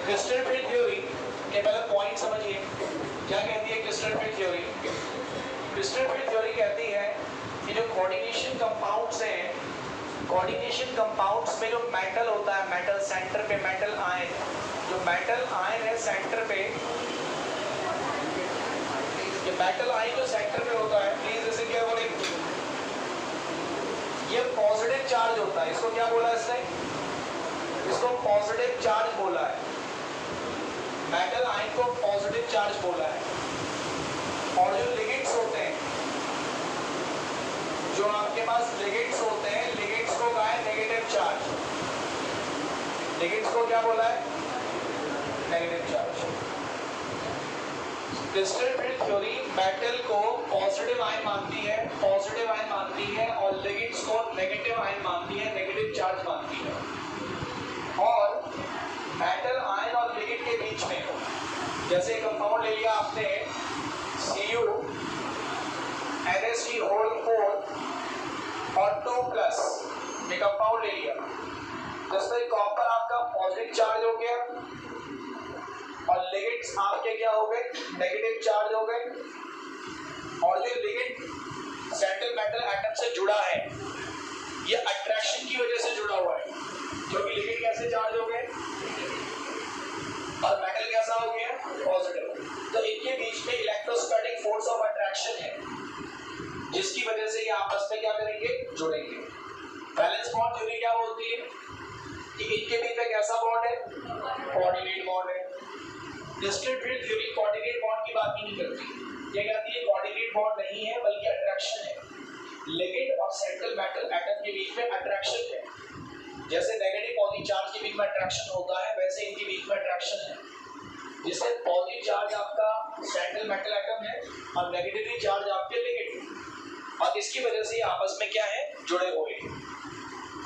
Crystal field theory के पहले point समझिए। क्या कहती है crystal field theory? Crystal field theory कहती है कि जो कोऑर्डिनेशन कंपाउंड्स हैं, कोऑर्डिनेशन कंपाउंड्स में जो मेटल होता है, मेटल सेंटर पे मेटल आयन, जो मेटल आयन है सेंटर पे, ये मेटल आयन जो सेंटर पे होता है, प्लीज इसे क्या बोले, ये पॉजिटिव चार्ज होता है। इसको क्या बोला इसने? इसको पॉजिटिव चार्ज बोला है। मेटल आयन को पॉजिटिव चार्ज बोला है। और जो लिगेंड्स होते हैं, जो आपके पास लिगेंड्स होते हैं, लिगेंड्स को कहा है नेगेटिव चार्ज। लिगेंड्स को क्या बोला है? Negative charge. Crystal field theory metal को पॉजिटिव आयन मानती है, पॉजिटिव आयन मानती है, और लिगेंड्स को नेगेटिव आयन मानती है, नेगेटिव चार्ज मानती है। और मेटल आयन और लिगेंड के बीच में जैसे कंपाउंड ले लिया आपने Cu NH3 और 2+ ये कंपाउंड ले लिया, जिसमें कॉपर आपका पॉजिटिव चार्ज हो गया और लिगेंड्स आपके क्या हो गए? नेगेटिव चार्ज हो गए। और जो लिगेंड सेंट्रल मेटल एटम से जुड़ा है, ये अट्रैक्शन की वजह से जुड़ा हुआ है, क्योंकि लिगेंड कैसे चार्ज हो गए और मेटल कैसा हो गया? पॉजिटिव। तो इनके बीच में इलेक्ट्रोस्टैटिक फोर्स ऑफ अट्रैक्शन है, जिसकी वजह से ये आपस में क्या करेंगे? जुड़ेंगे। बैलेंस बॉन्ड थ्योरी क्या बोलती है कि इनके बीच में कैसा बॉन्ड है? कोऑर्डिनेट बॉन्ड है। Crystal field theory coordinate bond की बात ही नहीं करती। ये कहती है कोऑर्डिनेट बॉन्ड नहीं है बल्कि अट्रैक्शन है। लिगेंड और सेंट्रल मेटल एटम के बीच में अट्रैक्शन है। जैसे नेगेटिव पॉजिटिव चार्ज के बीच में अट्रैक्शन होता है, वैसे इनके बीच में अट्रैक्शन है, जिससे पॉजिटिव चार्ज आपका सेंट्रल मेटल एटम है और नेगेटिव चार्ज आपके लिगेंड, और इसकी वजह से आपस में क्या है? जुड़े हुए हैं।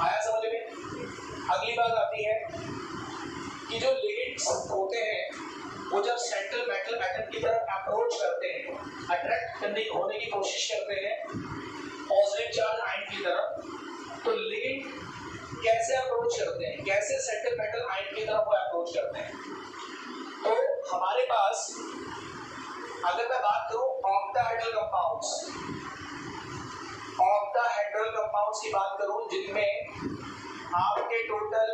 आया समझ में? अगली बात आती है कि जो लिगेंड्स होते हैं वो जब सेंट्रल मेटल एटम की तरफ अप्रोच करते हैं, अट्रैक्ट करने होने की कोशिश करते हैं पॉजिटिव चार्ज आयन की तरफ, तो लिगेंड कैसे अप्रोच करते हैं? कैसे सेंट्रल मेटल आयन की तरफ वो अप्रोच करते हैं? तो हमारे पास अगर मैं बात करूं ऑक्टाहेड्रल कंपाउंड्स, ऑक्टाहेड्रल कंपाउंड्स की बात करूं, जिनमें आपके टोटल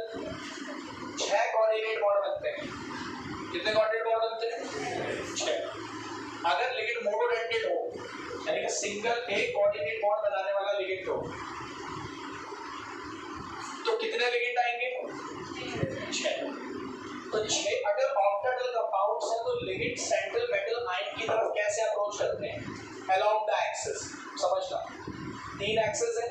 6 कोऑर्डिनेट बॉन्ड बनते हैं। कितने कोऑर्डिनेट बॉन्ड बनते हैं? 6। अगर लिगेंड मोनोडेंटेड हो, यानी कि सिंगल एक कोऑर्डिनेट बॉन्ड बनाने वाला लिगेंड हो, तो कितने लिगेंड आएंगे? 6। तो 6 अगर ऑक्टाहेड्रल कंपाउंड्स हैं तो लिगेंड सेंट्रल मेटल आयन की तरफ कैसे अप्रोच करते हैं? Along the axis. समझना, 3 एक्सिस है,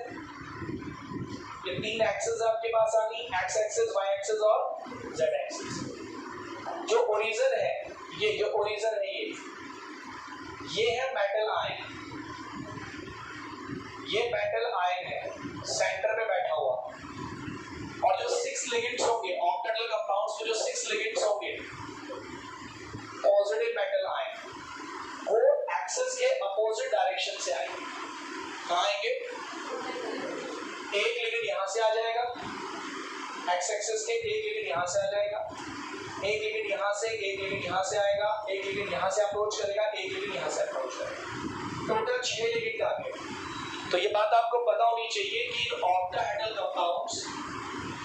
ये 3 एक्सिस आपके पास आ गई, एक्स एक्सिस, वाई एक्सिस और जेड एक्सिस। जो ओरिजिन है, ये जो ओरिजिन है, ये है मेटल आयन, ये मेटल आयन है सेंटर में बैठा हुआ, और जो 6 लिगेंड्स होंगे ऑक्टाहेड्रल कंपाउंड्स में, जो 6 लिगेंड्स होंगे पॉजिटिव मेटल आयन, वो एक्सिस के अपोजिट डायरेक्शन से आएंगे। कहां आएंगे? एक लिगेंड यहां से आ जाएगा, एक्स एक्सिस के, एक लिगेंड यहां से आ जाएगा, एक लिगेंड यहां से, एक लिगेंड यहां से आएगा, एक लिगेंड यहां से अप्रोच करेगा, एक लिगेंड यहां से अप्रोच करेगा। टोटल 6 लिगेंड आ गए। तो ये बात आपको पता होनी चाहिए कि octahedral compounds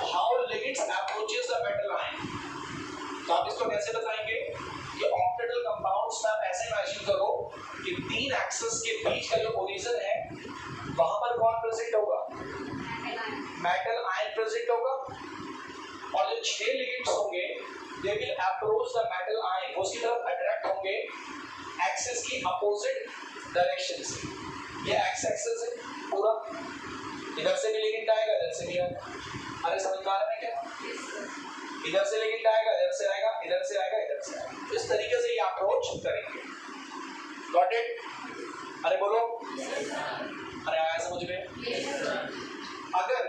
how ligands approaches the metal ion. तो आप इसको कैसे बताएंगे कि ऑक्टाहेड्रल कंपाउंड्स में आप ऐसे इमेजिन करो कि 3 एक्सिस के बीच का जो ओरिजिन है, वहां पर कौन प्रेजेंट होगा? मेटल आयन प्रेजेंट होगा, और जो 6 लिगेंड्स होंगे they will approach the metal ion, उसकी तरफ अट्रैक्ट होंगे एक्सिस की अपोजिट डायरेक्शन से। ये एक्स एक्सिस है पूरा, इधर से भी लिगेंड आएगा, इधर से भी आएगा। अरे समझ पा रहे हैं क्या? इधर से लिगेंड आएगा, इधर से आएगा, इधर से आएगा, इधर से आएगा। इस तरीके से ये अप्रोच करेंगे। Got it? अरे बोलो, अरे आया समझ में? अगर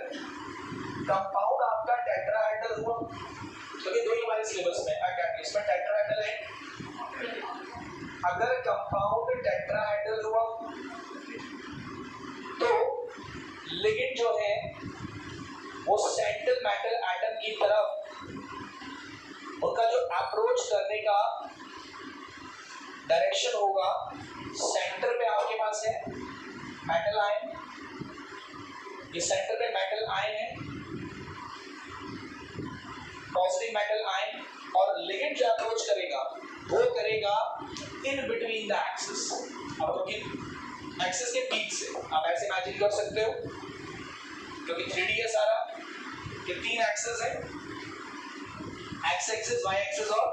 कंपाउंड आपका टेट्राहेड्रल हुआ, तो ये 2 हमारे सिलेबस में इसमें टेट्राहेड्रल है। अगर कंपाउंड टेट्राहेड्रल हुआ तो लिगेंड जो है वो सेंट्रल मेटल एटम की तरफ, उनका जो अप्रोच करने का डायरेक्शन होगा, सेंटर पे आपके पास है मेटल आयन, ये सेंटर पे मेटल आयन है, पॉजिटिव मेटल आयन, और लिगेंड जो अप्रोच करेगा वो करेगा इन बिटवीन द एक्सिस। अब तो एक्सिस के बीच से आप ऐसे इमेजिन कर सकते हो, क्योंकि 3D है सारा, ये 3 एक्सिस है, एक्स एक्सिस, वाई एक्सिस और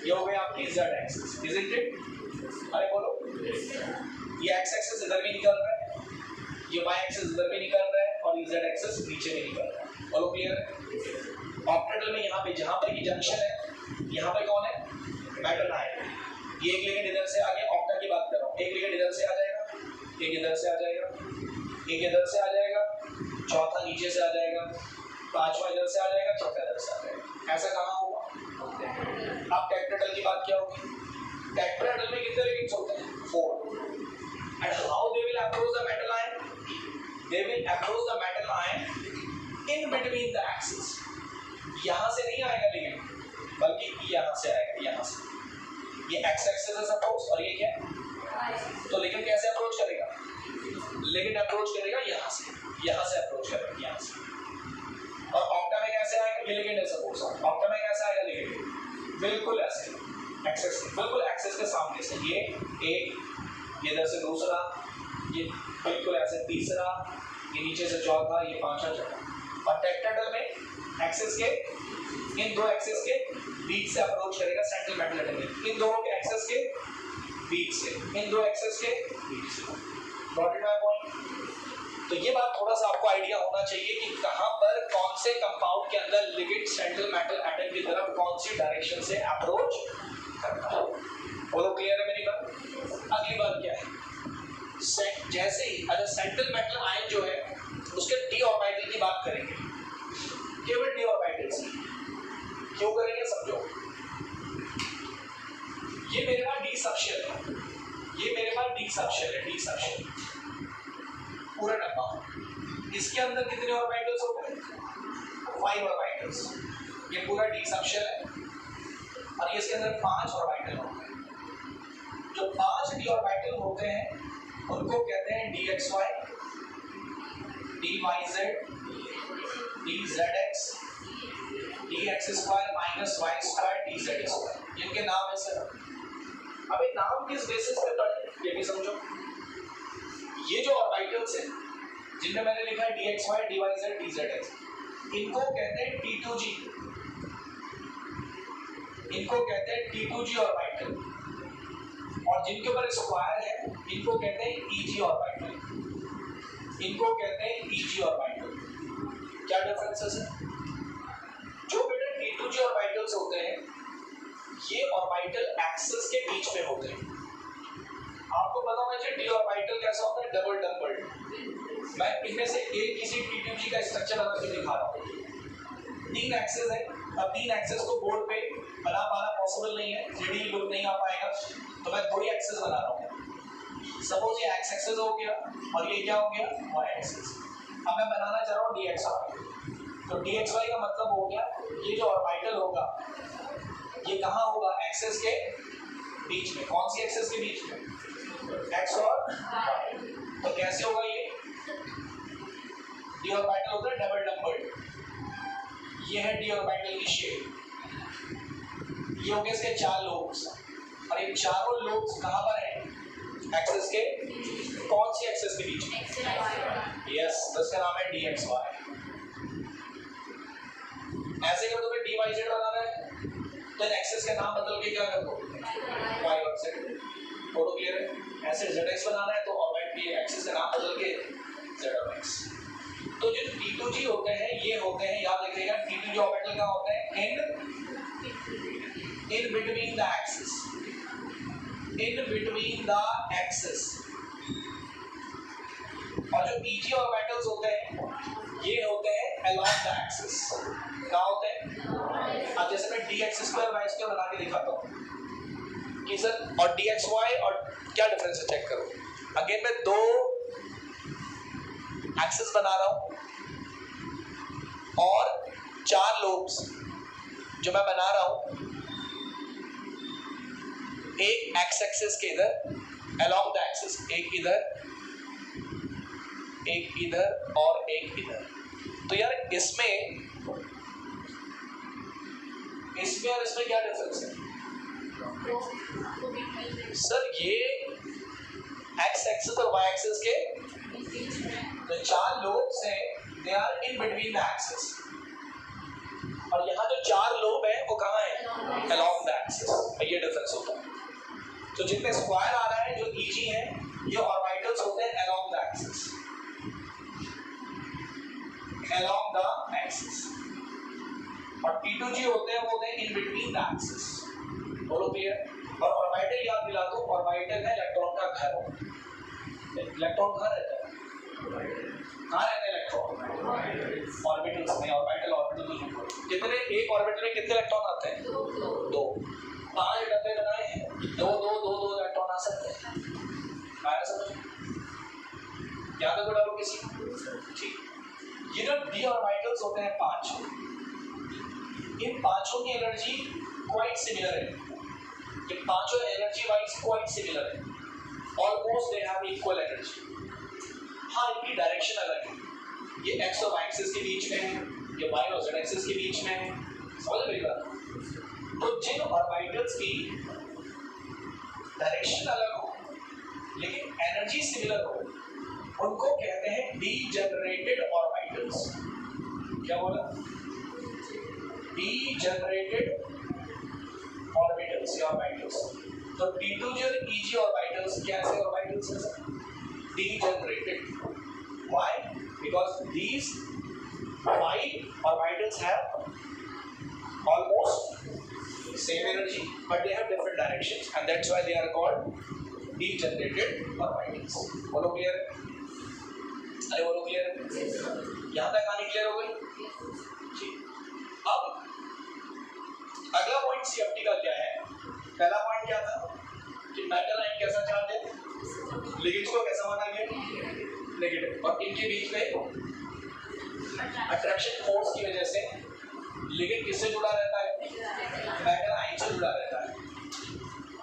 ये हो गया आपकी जेड एक्सिस, इजंट इट? अरे बोलो, ये एक्स एक्सिस इधर भी निकल रहा है, ये वाई एक्सिस इधर भी निकल रहा है, और ये जेड एक्सिस नीचे भी निकल रहा है। बोलो क्लियर है? ऑक्टेटल में यहाँ पे जहाँ पर ये जंक्शन है, यहाँ पे कौन है? Metal ion. ये एक लिगेंड इधर से आ गया, ऑक्टा की बात कर रहा हूँ, एक लिगेंड इधर से आ जाएगा, एक इधर से आ जाएगा, एक इधर से आ जाएगा, चौथा नीचे से आ जाएगा, पांचवा इधर से आ जाएगा, चौथा इधर से आ जाएगा। ऐसा कहाँ होगा? अब टेट्राहेड्रल की बात क्या होगी? टेट्राहेड्रल में कितने लिगेंड्स होते हैं? 4। And how they will approach the metal ion? They will approach the metal ion in between the axis. यहाँ से नहीं आएगा लिगेंड, बल्कि यहाँ से आएगा, यहाँ से। ये एक्स एक्सिस है सपोज, और ये क्या है? तो लिगेंड कैसे अप्रोच करेगा? लिगेंड अप्रोच करेगा यहाँ से अप्रोच करेगा, यहाँ से। और ऑक्टा में कैसे आएगा? ये लिगेंड है सपोज, ऑक्टा में कैसे आएगा लिगेंड? बिल्कुल ऐसे, एक्सिस बिल्कुल एक्सिस के सामने से, ये एक, ये इधर से दूसरा, ये बिल्कुल ऐसे तीसरा, ये नीचे से चौथा, ये पांचवा, छठा। और टेट्राहेड्रल में एक्सिस के, इन दो एक्सिस के बीच से अप्रोच करेगा सेंट्रल मेटल एटम, इन दोनों के एक्सिस के बीच से, इन दो एक्सिस के बीच से। Got it my point? तो ये बात थोड़ा सा आपको आइडिया होना चाहिए कि कहां पर कौन से कंपाउंड के अंदर लिगेंड सेंट्रल मेटल एटम की तरफ कौन सी डायरेक्शन से अप्रोच करता है। बोलो क्लियर है मेरी बात? अगली बात क्या है? जैसे ही अगर सेंट्रल मेटल आयन जो है उसके डी ऑर्बिटल की बात करेंगे, केवल डी ऑर्बिटल्स, क्यों करेंगे समझो। ये मेरे पास डी सबशेल है, ये मेरे पास डी सबशेल है, डी सबशेल पूरा डब्बा। इसके अंदर कितने ऑर्बिटल्स होते हैं? 5 ऑर्बिटल्स। ये पूरा डी सबशेल है, और ये इसके अंदर 5 ऑर्बिटल होते हैं। जो 5 डी ऑर्बिटल होते हैं उनको कहते हैं DXY, DYZ, DZX, DX² minus Y square, DZ²। इनके नाम है सर। अब ये नाम किस बेसिस पे पढ़े ये भी समझो। ये जो ऑर्बिटल्स हैं जिनमें मैंने लिखा है DXY, DYZ, DZX, इनको कहते हैं T2G, इनको कहते हैं T2G ऑर्बिटल, और जिनके ऊपर स्क्वायर है इनको कहते हैं EG ऑर्बिटल, इनको कहते हैं EG ऑर्बिटल। क्या डिफरेंसेस है? जो बेटा T2G ऑर्बिटल्स होते हैं ये ऑर्बिटल एक्सिस के बीच में होते हैं। आपको पता होना चाहिए डी ऑर्बिटल कैसा होता है? Double double. मैं इनमें से एक किसी T2G का स्ट्रक्चर बना के दिखा रहा हूँ। 3 एक्सिस है, अब 3 एक्सिस को बोर्ड पे बना पाना पॉसिबल नहीं है, 3D लुक नहीं आ पाएगा, तो मैं 2 एक्सिस बना रहा हूँ। सपोज ये एक्स एक्सिस हो गया और ये क्या हो गया? Y axis. अब मैं बनाना चाह रहा हूँ DXY, तो DXY का मतलब हो गया ये जो ऑर्बिटल होगा ये कहाँ होगा? एक्सिस के बीच में। कौन सी एक्सिस के बीच में? एक्स और वाई। तो कैसे होगा ये? डी ऑर्बिटल होता है डबल डबल। ये है डी ऑर्बिटल की शेप, ये हो गए इसके 4 लोब्स, और ये चारों लोब्स कहाँ पर हैं? एक्सिस के, कौन सी एक्सिस के बीच में? यस, तो इसका नाम है DXY। ऐसे कर दो फिर DYZ बनाना है तो एक्सिस का नाम बदल के क्या कर दो? YZ। फोटो क्लियर है? ऐसे ZX बनाना है तो ऑर्बिट की एक्सिस का नाम बदल के ZX। तो जो T2G होते हैं ये होते हैं, याद रखिएगा T2G ऑर्बिटल का होता है इन between the axis, in between the axis. और जो EG ऑर्बिटल्स होते हैं ये होते हैं along the axis। क्या होते हैं? अब जैसे मैं DX² Y² बना के दिखाता हूँ कि सर, और DXY और क्या डिफरेंस है चेक करो। अगेन मैं 2 एक्सिस बना रहा हूँ और 4 लोब्स जो मैं बना रहा हूँ एक एक्स एक्सिस के इधर along the axis, एक इधर और एक इधर। तो यार इसमें और इसमें क्या डिफरेंस है सर? ये एक्स एक्सिस और वाई एक्सिस के जो चार लोब्स हैं they are in between the axis, और यहाँ जो चार लोब है वो कहाँ है? along the axis। ये डिफरेंस होता है। तो जितने स्क्वायर आ रहा है जो ईजी है ये ऑर्बिटल्स होते हैं along the axis, along the axis, और P2G होते हैं वो होते हैं in between the axis। बोलो क्लियर? और ऑर्बिटल याद दिला दो, ऑर्बिटल है इलेक्ट्रॉन का घर। इलेक्ट्रॉन कहाँ रहता है? कहाँ रहता है इलेक्ट्रॉन? ऑर्बिटल्स में। ऑर्बिटल कितने, एक ऑर्बिटल में कितने इलेक्ट्रॉन आते हैं? दो। 5 डब्बे बनाए हैं, दो इलेक्ट्रॉन आ सकते हैं। आया समझ? याद है कोई डाउट किसी? ठीक। ये जो डी ऑर्बिटल्स होते हैं 5, इन पांचों की एनर्जी क्वाइट सिमिलर है। ये पांचों एनर्जी वाइज क्वाइट सिमिलर है, almost they have equal energy. हाँ, इनकी डायरेक्शन अलग है। ये एक्स और वाई एक्सिस के बीच में है, ये वाई और जेड एक्सिस के बीच में है। समझ मेरी बात? तो जिन ऑर्बिटल्स की डायरेक्शन अलग हो लेकिन एनर्जी सिमिलर हो उनको कहते हैं डीजेनरेटेड ऑर्बिटल्स। क्या बोला? डीजेनरेटेड ऑर्बिटल्स या ऑर्बिटल्स। तो P2G और EG ऑर्बिटल्स कैसे ऑर्बिटल्स हैं? Degenerated. Why? Because these 5 orbitals have almost same energy, but they have different directions, and that's why they are called degenerated orbitals. बोलो clear है? अरे बोलो क्लियर है? यहाँ तक कहानी क्लियर हो गई? ठीक। अब अगला पॉइंट CFT का क्या है? पहला पॉइंट क्या था कि मेटल आयन कैसा चार्ज है, लिगेंड्स को कैसा माना गया? नेगेटिव। और इनके बीच में अट्रैक्शन फोर्स की वजह से लिगेंड किससे जुड़ा रहता है? मेटल आयन से जुड़ा रहता है।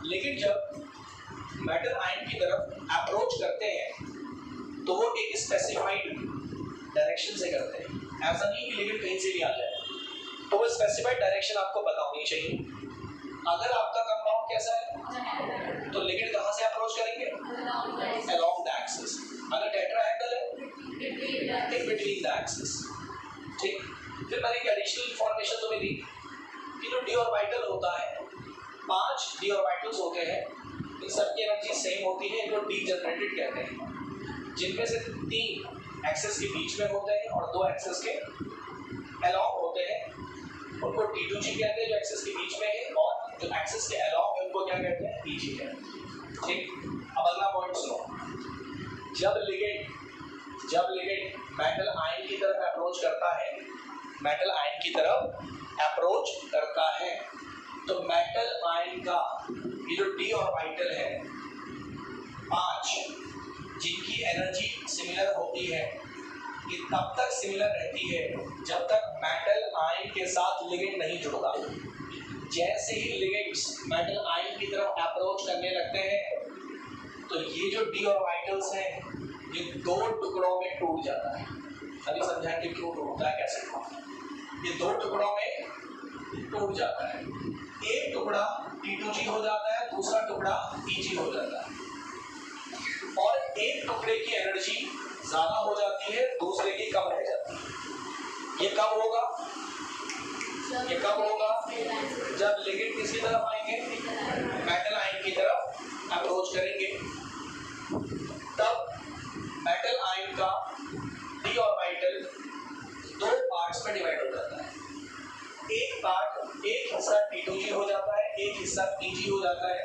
लेकिन जब मेटल आयन की तरफ अप्रोच करते हैं तो वो एक स्पेसिफाइड डायरेक्शन से करते हैं। ऐसा नहीं कि लिगेंड कहीं से भी आ जाए, तो वो स्पेसिफाइड डायरेक्शन आपको पता होनी चाहिए। अगर आपका कंपाउंड कैसा है तो लिगेंड कहाँ से अप्रोच करेंगे? along the axis। अगर टेट्राहेड्रल है in between the axis। ठीक। फिर मैंने एक एडिशनल इंफॉर्मेशन तुम्हें दी कि जो डी ऑर्बिटल होता है, 5 डी ऑर्बिटल्स होते हैं, इन सबकी एनर्जी सेम होती है, इनको डीजेनरेटेड कहते हैं। जिनमें से 3 एक्सिस के बीच में होते हैं और 2 एक्सिस के along होते हैं, उनको T2G कहते हैं जो एक्सिस के बीच में है, और जो एक्सिस के along है उनको क्या कहते हैं? EG कहते हैं। ठीक। अब अगला पॉइंट सुनो। जब लिगेंड मेटल आयन की तरफ अप्रोच करता है, मेटल आयन की तरफ अप्रोच करता है, तो मेटल आयन का ये जो डी ऑर्बिटल है 5, जिनकी एनर्जी सिमिलर होती है, ये तब तक सिमिलर रहती है जब तक मेटल आयन के साथ लिगेंड नहीं जुड़ता। जैसे ही लिगेंड्स मेटल आयन की तरफ अप्रोच करने लगते हैं तो ये जो डी ऑर्बिटल्स हैं ये 2 टुकड़ों में टूट जाता है। अभी समझाएंगे क्यों टूटता है, कैसे टूटता है। ये 2 टुकड़ों में टूट जाता है। एक टुकड़ा T2G हो जाता है, दूसरा टुकड़ा EG हो जाता है, और एक टुकड़े की एनर्जी ज्यादा हो जाती है, दूसरे की कम रह जाती है। ये कब होगा? जब लिगेंड किसकी तरफ आएंगे? मेटल आयन की तरफ अप्रोच करेंगे। तब मेटल आयन का डी ऑर्बिटल 2 पार्ट्स में डिवाइड हो जाता है। एक हिस्सा T2G हो जाता है, एक हिस्सा EG हो जाता है,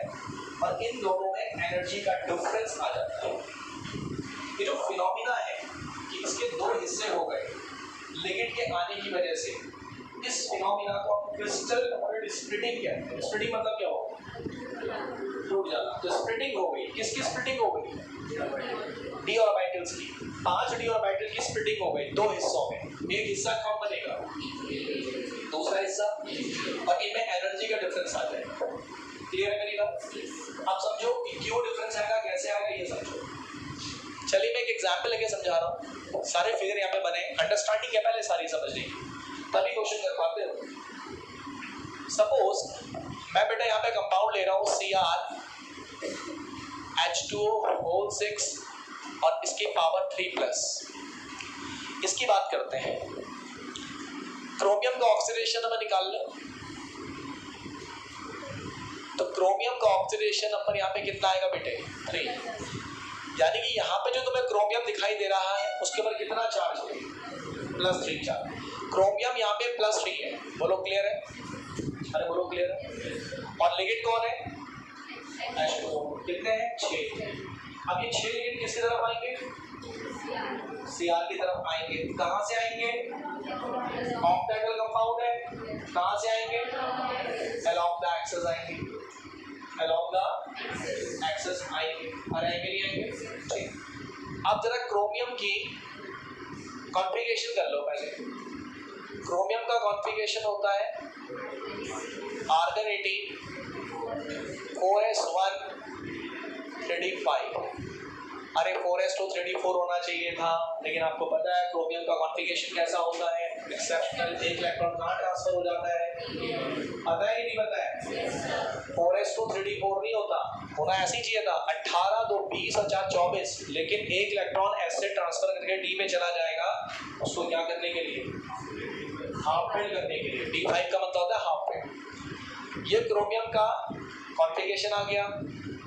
और इन दोनों में एनर्जी का डिफरेंस आ जाता है। ये जो फिनोमिना है कि इसके 2 हिस्से हो गए लिगेंड के आने की वजह से, इस फिनोमिना को क्रिस्टल स्प्लिटिंग कहते हैं। स्प्लिटिंग मतलब क्या हो? टूट जाना। तो स्प्लिटिंग हो गई। किसकी स्प्लिटिंग हो गई? डी ऑर्बिटल्स की। 5 डी ऑर्बिटल की स्प्लिटिंग हो गई 2 हिस्सों में। एक हिस्सा कम बनेगा, दूसरा हिस्सा, और इनमें एनर्जी का डिफरेंस आ जाएगा। क्लियर है मेरी बात? अब समझो कि क्यों डिफरेंस आएगा, कैसे आएगा, ये समझो। चलिए मैं एक एग्जांपल लेके समझा रहा हूँ, सारे फिगर यहाँ पे बने, अंडरस्टैंडिंग है पहले सारी समझने की, तभी क्वेश्चन कर पाते हो। सपोज मैं बेटा यहाँ पे कंपाउंड ले रहा हूँ CrH2O6 और इसकी पावर 3+। इसकी बात करते हैं, क्रोमियम का ऑक्सीडेशन नंबर निकाल लो। तो क्रोमियम का ऑक्सीडेशन नंबर यहाँ पे कितना आएगा बेटे? 3। यानी कि यहाँ पे जो तुम्हें क्रोमियम दिखाई दे रहा है उसके ऊपर कितना चार्ज है? +3 चार्ज। क्रोमियम यहाँ पे +3 है, बोलो क्लियर है? अरे बोलो क्लियर है? और लिगेंड कौन है? H2O। कितने हैं? 6। अब ये 6 लिगेंड किसकी तरफ आएंगे? Cr की तरफ आएंगे। कहाँ से आएंगे? ऑक्टेटल कंपाउंड है, कहाँ से आएंगे? along the axis आएंगे, along the axis आएंगे, और आएंगे नहीं आएंगे? ठीक। अब जरा क्रोमियम की कॉन्फ़िगरेशन कर लो पहले। क्रोमियम का कॉन्फ़िगरेशन होता है आर्गन 18 4s1 3d5। अरे 4s2 3d4 होना चाहिए था, लेकिन आपको पता है क्रोमियम का कॉन्फ़िगरेशन कैसा होता है? एक्सेप्शनल, एक इलेक्ट्रॉन कहाँ ट्रांसफर हो जाता है? पता है कि नहीं पता है? 4s2 3d4 नहीं होता, होना ऐसी चाहिए था 18 2 20 और 4 24, लेकिन एक इलेक्ट्रॉन ऐसे ट्रांसफर करके डी में चला जाएगा, उसको क्या करने के लिए? हाफ फिल करने के लिए। D5 का मतलब होता है हाफ फिल। ये क्रोमियम का कॉन्फ़िगरेशन आ गया,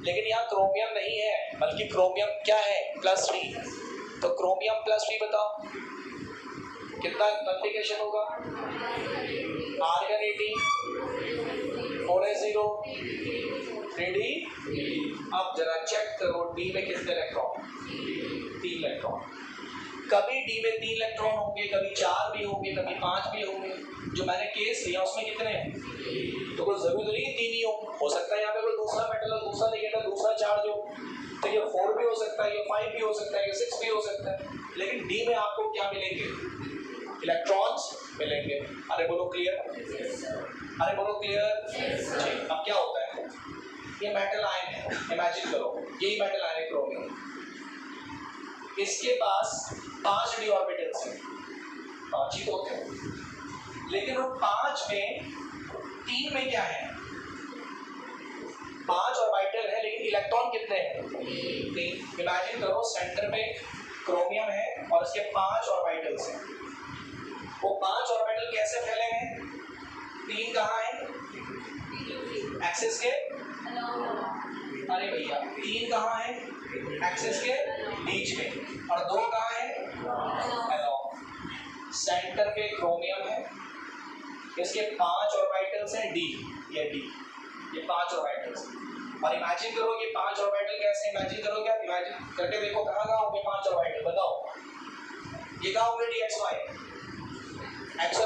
लेकिन यहाँ क्रोमियम नहीं है, बल्कि क्रोमियम क्या है? +3। तो क्रोमियम +3 बताओ कितना कॉन्फ़िगरेशन होगा? Argon 18 4s0 3d। अब जरा चेक करो डी में कितने इलेक्ट्रॉन? 3 इलेक्ट्रॉन। कभी डी में 3 इलेक्ट्रॉन होंगे, कभी 4 भी होंगे, कभी 5 भी होंगे। जो मैंने केस लिया उसमें कितने हैं? तो कोई जरूरी तो नहीं कि 3 ही हो सकता है यहाँ पे कोई दूसरा मेटल और दूसरा लिगेंड और दूसरा चार्ज हो, तो ये 4 भी हो सकता है, ये 5 भी हो सकता है, ये 6 भी हो सकता है, लेकिन डी में आपको क्या मिलेंगे? इलेक्ट्रॉन्स मिलेंगे। अरे बोलो क्लियर? अरे बोलो क्लियर? अब क्या होता है? ये मेटल आयन है, इमेजिन करो यही मेटल आयन है क्रोमियम, इसके पास 5 d ऑर्बिटल्स हैं, 5 ही तो होते हैं, लेकिन वो 5 में 3 में क्या है? 5 ऑर्बिटल है, लेकिन इलेक्ट्रॉन कितने हैं? 3। इमेजिन करो सेंटर में क्रोमियम है और इसके 5 ऑर्बिटल्स हैं। वो 5 ऑर्बिटल कैसे फैले हैं? 3 कहाँ है? एक्सिस के, अरे भैया 3 कहाँ है? एक्सिस के बीच में, और 2 कहाँ है? अलोंग। सेंटर पे क्रोमियम है, इसके 5 ऑर्बिटल्स हैं डी, ये डी, ये 5 ऑर्बिटल्स। और इमेजिन करो ये 5 ऑर्बिटल कैसे? इमेजिन करो, क्या इमेजिन करके देखो कहाँ होंगे 5 ऑर्बिटल, बताओ ये कहाँ होंगे? डी एक्स वाई, एक्स और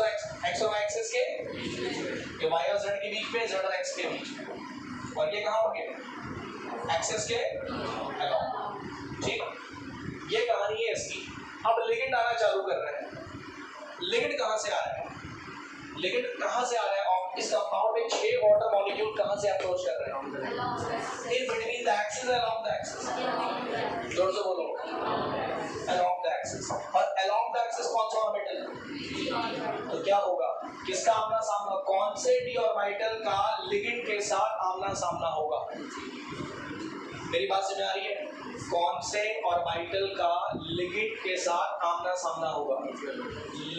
वाई एक्सिस के, ये वाई और जेड के बीच में, जेड और एक्स के बीच में, और ये कहाँ होंगे? एक्सिस के अलोंग। ठीक, ये कहानी है इसकी। अब लिगेंड आना चालू कर रहे हैं। लिगेंड कहाँ से आ रहा है? लिगेंड कहाँ से आ रहा है? और इस कंपाउंड में 6 वाटर मॉलिक्यूल कहाँ से अप्रोच कर रहे हैं? इन between the axis, along the axis. जोर से बोलो, अलोंग द एक्सिस। और अलोंग द एक्सिस कौन सा ऑर्बिटल? तो क्या होगा? किसका आमना सामना? कौन से डी ऑर्बिटल का लिगेंड के साथ आमना सामना होगा? मेरी बात समझ आ रही है? कौन से ऑर्बिटल का लिगेंड के साथ आमना सामना होगा?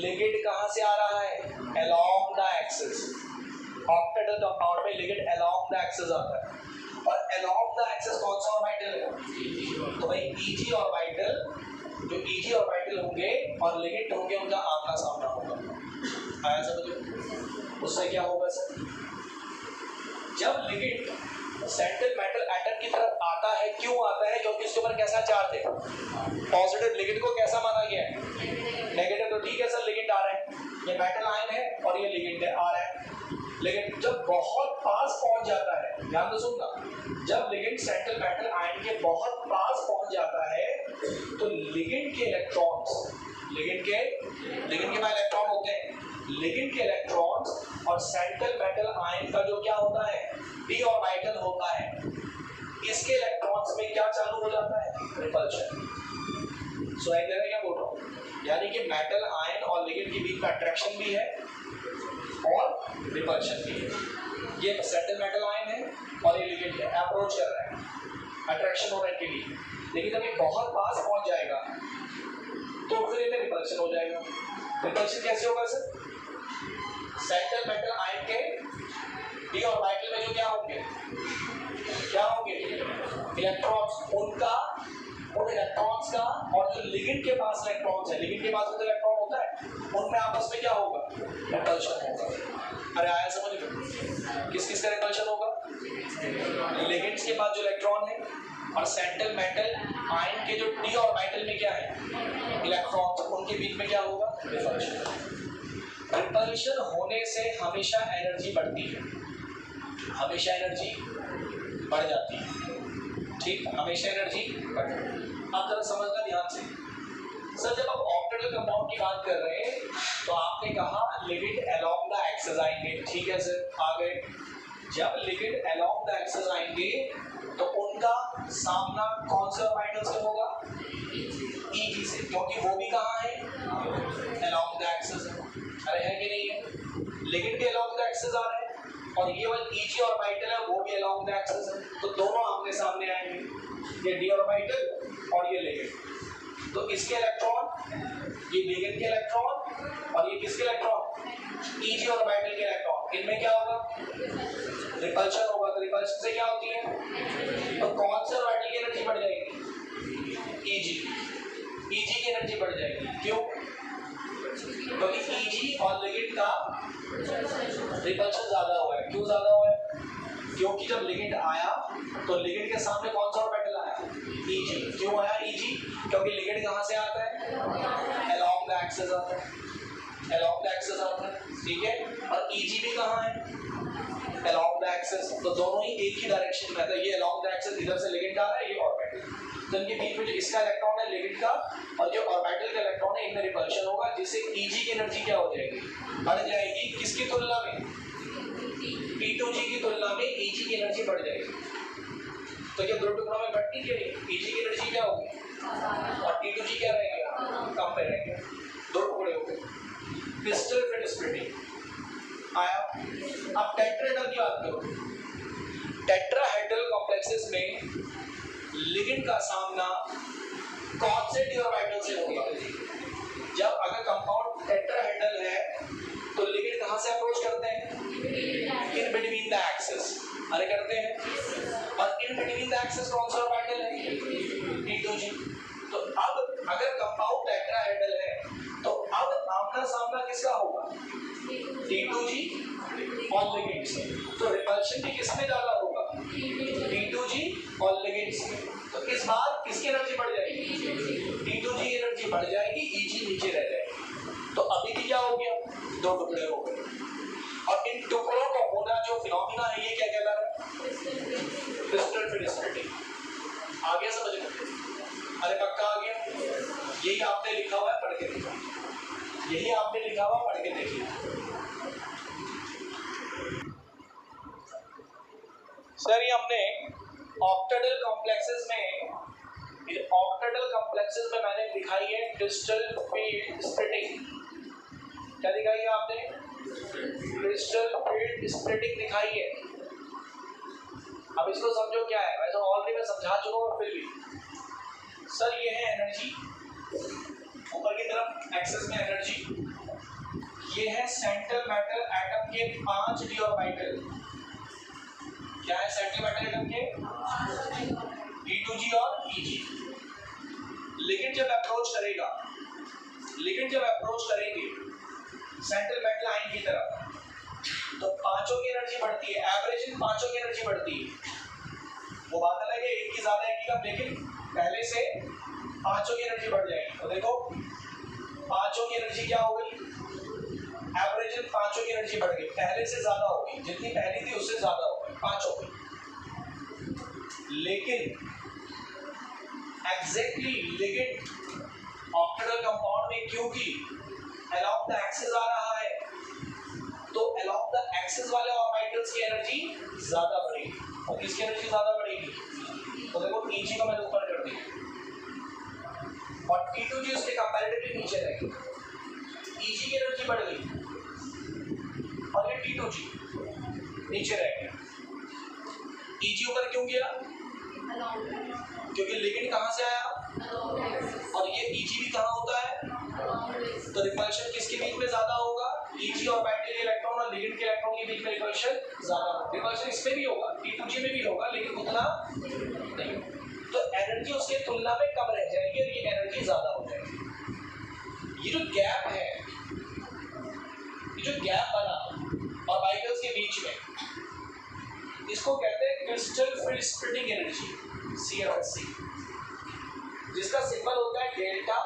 लिगेंड कहाँ से आ रहा है? Along the axis. Octahedral compound में लिगेंड अलोंग द एक्सिस आता है, और अलोंग द एक्सिस कौन सा ऑर्बिटल है? तो भाई ईजी ऑर्बिटल, जो ईजी ऑर्बिटल होंगे और लिगेंड होंगे उनका आमना सामना होगा। आया समझ? उससे क्या होगा सर? जब लिगेंड सेंट्रल मेटल एटम की तरफ आता है, क्यों आता है? क्योंकि उसके ऊपर कैसा चार्ज है? पॉजिटिव। लिगेंड को कैसा माना गया है? नेगेटिव। तो ठीक है सर, लिगेंड आ रहा है, ये मेटल आयन है और ये लिगेंड आ रहा है, लेकिन जब बहुत पास पहुंच जाता है, ध्यान तो सुनना, जब लिगेंड सेंट्रल मेटल आयन के बहुत पास पहुंच जाता है तो लिगेंड के इलेक्ट्रॉन्स, लिगेंड के पास इलेक्ट्रॉन होते हैं, लिगेंड के इलेक्ट्रॉन्स और सेंट्रल मेटल आयन का जो क्या होता है? डी ऑर्बिटल सुनाई दे रहा है क्या बोल रहा हूँ? यानी कि मेटल आयन और लिगेंड के बीच में अट्रैक्शन भी है और रिपल्शन भी है। ये सेंट्रल मेटल आयन है और ये लिगेंड है, अप्रोच कर रहा है अट्रैक्शन होने के लिए, लेकिन जब ये बहुत पास पहुंच जाएगा तो फिर इन्हें रिपल्शन हो जाएगा। रिपल्शन कैसे होगा सर? सेंट्रल मेटल आयन के डी ऑर्बिटल में जो क्या होंगे इलेक्ट्रॉन्स, उन इलेक्ट्रॉन्स का और जो लिगेंड के पास इलेक्ट्रॉन्स है, लिगेंड के पास जो इलेक्ट्रॉन होता है उनमें आपस में क्या होगा? रिपल्शन होगा। अरे आया समझ में? किस किस का रिपल्शन होगा? लिगेंड्स के पास जो इलेक्ट्रॉन है और सेंट्रल मेटल आयन के जो डी ऑर्बिटल में क्या है इलेक्ट्रॉन्स, उनके बीच में क्या होगा? रिपल्शन। रिपल्शन होने से हमेशा एनर्जी बढ़ती है, हमेशा एनर्जी बढ़ जाती है, ठीक, हमेशा एनर्जी बढ़ जाती है। आप जरा समझना ध्यान से सर, जब आप ऑक्टेटल कंपाउंड की बात कर रहे हैं तो आपने कहा लिगेंड अलोंग द एक्सिस आएंगे, ठीक है सर, आ गए। जब लिगेंड अलोंग द एक्सिस आएंगे तो उनका सामना कौन से ऑर्बिटल से होगा? ईजी से, क्योंकि वो भी कहाँ है? अलोंग द एक्सिस है। अरे है कि नहीं है? लिगेंड के अलोंग द एक्सिस आ रहे हैं और ये वाला ईजी ऑर्बिटल है वो भी अलोंग द एक्सिस है, तो दोनों आमने सामने आएंगे, ये डी ऑर्बिटल और ये लिगेंड। तो इसके इलेक्ट्रॉन, ये लिगेंड के इलेक्ट्रॉन और ये किसके इलेक्ट्रॉन? ईजी ऑर्बिटल के इलेक्ट्रॉन, इनमें क्या होगा? रिपल्शन होगा। तो रिपल्शन से क्या होती है? तो कौन से ऑर्बिटल की एनर्जी बढ़ जाएगी? ईजी, ईजी की एनर्जी बढ़ जाएगी। क्यों? क्योंकि ईजी और लिगेंड का रिपल्शन ज्यादा हुआ है। क्यों ज्यादा हुआ है? क्योंकि जब लिगेंड आया तो लिगेंड के सामने कौन सा ऑर्बिटल आया? ईजी। क्यों आया ईजी? क्योंकि लिगेंड कहाँ से आता है? अलोंग द एक्सिस आता है, अलोंग द एक्सिस आता है, ठीक है। और ईजी भी कहाँ है? Along the axis. तो दोनों ही एक ही डायरेक्शन में है, तो ये अलोंग द एक्सिस, इधर से लिगेंड आ रहा है, ये ऑर्बिटल, तो इनके बीच में जो इसका इलेक्ट्रॉन है लिगेंड का और जो ऑर्बिटल का इलेक्ट्रॉन है, इनमें रिपल्शन होगा, जिससे ईजी की एनर्जी क्या हो जाएगी? बढ़ जाएगी। किसकी तुलना में? T2G की तुलना में ईजी की एनर्जी बढ़ जाएगी। तो ये दो टुकड़ों में बढ़ती जाएगी, ईजी की एनर्जी क्या होगी और T2G क्या रहेगा? कम पे रहेगा। दो टुकड़े हो गए। क्रिस्टल फिट स्प्लिटिंग आया। अब टेट्राहेड्रल की बात करो। टेट्राहेड्रल कॉम्प्लेक्सेस में लिगेंड का सामना कौन से डी ऑर्बिटल से होगा? जब अगर कंपाउंड टेट्राहेड्रल है तो लिगेंड कहाँ से अप्रोच करते हैं? इन बिटवीन द एक्सिस। अरे करते हैं। और इन बिटवीन द एक्सिस कौन सा ऑर्बिटल है? T2G। तो अब अगर कंपाउंड टेट्राहेड्रल है तो अब आमना सामना किसका होगा? T2G और लिगेंड से। तो रिपल्शन भी किसमें ज्यादा होगा? T2G और लिगेंड से। तो इस बार किसकी एनर्जी बढ़ जाएगी? T2G की एनर्जी बढ़ जाएगी, Eg नीचे रह जाएगी। तो अभी भी क्या हो गया? दो टुकड़े हो गए। और इन टुकड़ों का होना जो फिनोमिना है ये क्या कहला रहा है? Crystal fit splitting. आ गया समझ में? अरे पक्का आ गया? यही आपने लिखा हुआ है, पढ़ के देखो। यही आपने लिखा हुआ, पढ़ के देखिए। सर ये हमने ऑक्टेटल कॉम्प्लेक्सेस में मैंने दिखाई है क्रिस्टल फिट स्प्लिटिंग। क्या दिखाई है आपने? क्रिस्टल फिट स्प्लिटिंग दिखाई है। अब इसको समझो क्या है। वैसे ऑलरेडी मैं समझा चुका हूँ, फिर भी सर ये है एनर्जी, ऊपर की तरफ एक्सेस में एनर्जी। ये है सेंट्रल मेटल एटम के 5 डी ऑर्बिटल। क्या है सेंट्रल मेटल एटम के? T2G और Eg। लिगेंड जब अप्रोच करेंगे सेंट्रल मेटल आयन की तरफ तो पांचों की एनर्जी बढ़ती है, एवरेज इन पांचों की एनर्जी बढ़ती है। वो बात अलग है, एक की ज्यादा एक की कम, लेकिन पहले से पांचों की एनर्जी बढ़ जाएगी। तो देखो पांचों की एनर्जी क्या हो गई? एवरेज इन पांचों की एनर्जी बढ़ गई, पहले से ज्यादा हो गई, जितनी पहली थी उससे ज्यादा हो गई पांचों की। लेकिन एग्जैक्टली लिगेंड ऑक्टेटल कंपाउंड में क्योंकि अलोंग द एक्सिस आ रहा है तो अलोंग द एक्सिस वाले ऑर्बिटल्स की एनर्जी ज्यादा बढ़ेगी। और किसकी एनर्जी ज्यादा बढ़ेगी? तो देखो Eg को मैंने ऊपर कर दिया, और T2G उसके कंपैरेटिवली नीचे रहेगी। Eg की एनर्जी बढ़ गई और ये T2G नीचे रह गया। Eg ऊपर क्यों गया? क्योंकि लिगेंड कहाँ से आया और ये Eg भी कहाँ होता है, तो रिपल्शन किसके बीच में ज्यादा होगा? Eg ऑर्बिटल के इलेक्ट्रॉन और लिगेंड के इलेक्ट्रॉन के बीच में रिपल्शन ज्यादा होगा। रिपल्शन इसमें भी होगा, T2G में भी होगा, लेकिन उतना नहीं, तो एनर्जी उसके तुलना में कम रह जाएगी और ये एनर्जी ज्यादा हो जाएगी। ये जो गैप है, ये जो गैप बना ऑर्बिटल्स के बीच में, इसको कहते हैं crystal field splitting energy, CFSC, जिसका सिंबल होता है डेल्टा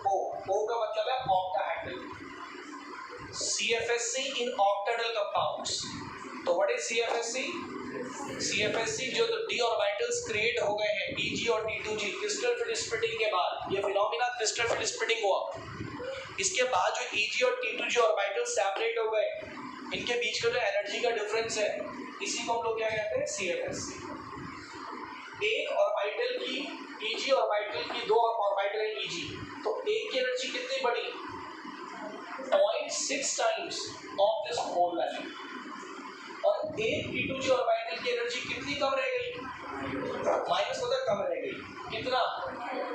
O। O का मतलब है octahedral. CFSC in octahedral compounds. तो व्हाट इज CFSC? CFSC जो तो d ऑर्बिटल्स क्रिएट हो गए हैं Eg और T2G क्रिस्टल फील्ड स्प्लिटिंग के बाद, ये फिनोमेना क्रिस्टल फील्ड स्प्लिटिंग हुआ, इसके बाद जो Eg और T2G ऑर्बिटल्स सेपरेट हो गए, इनके बीच का जो एनर्जी का डिफरेंस है, इसी को हम लोग क्या कहते हैं? CFSC। एक ऑर्बिटल की Eg ऑर्बिटल की दो ऑर्बिटल है Eg, तो एक की एनर्जी कितनी बढ़ी? 0.6 times of this whole value, और एक T2G ऑर्बिटल की एनर्जी कितनी कम रह गई? माइनस मतलब कम रह गई, कितना?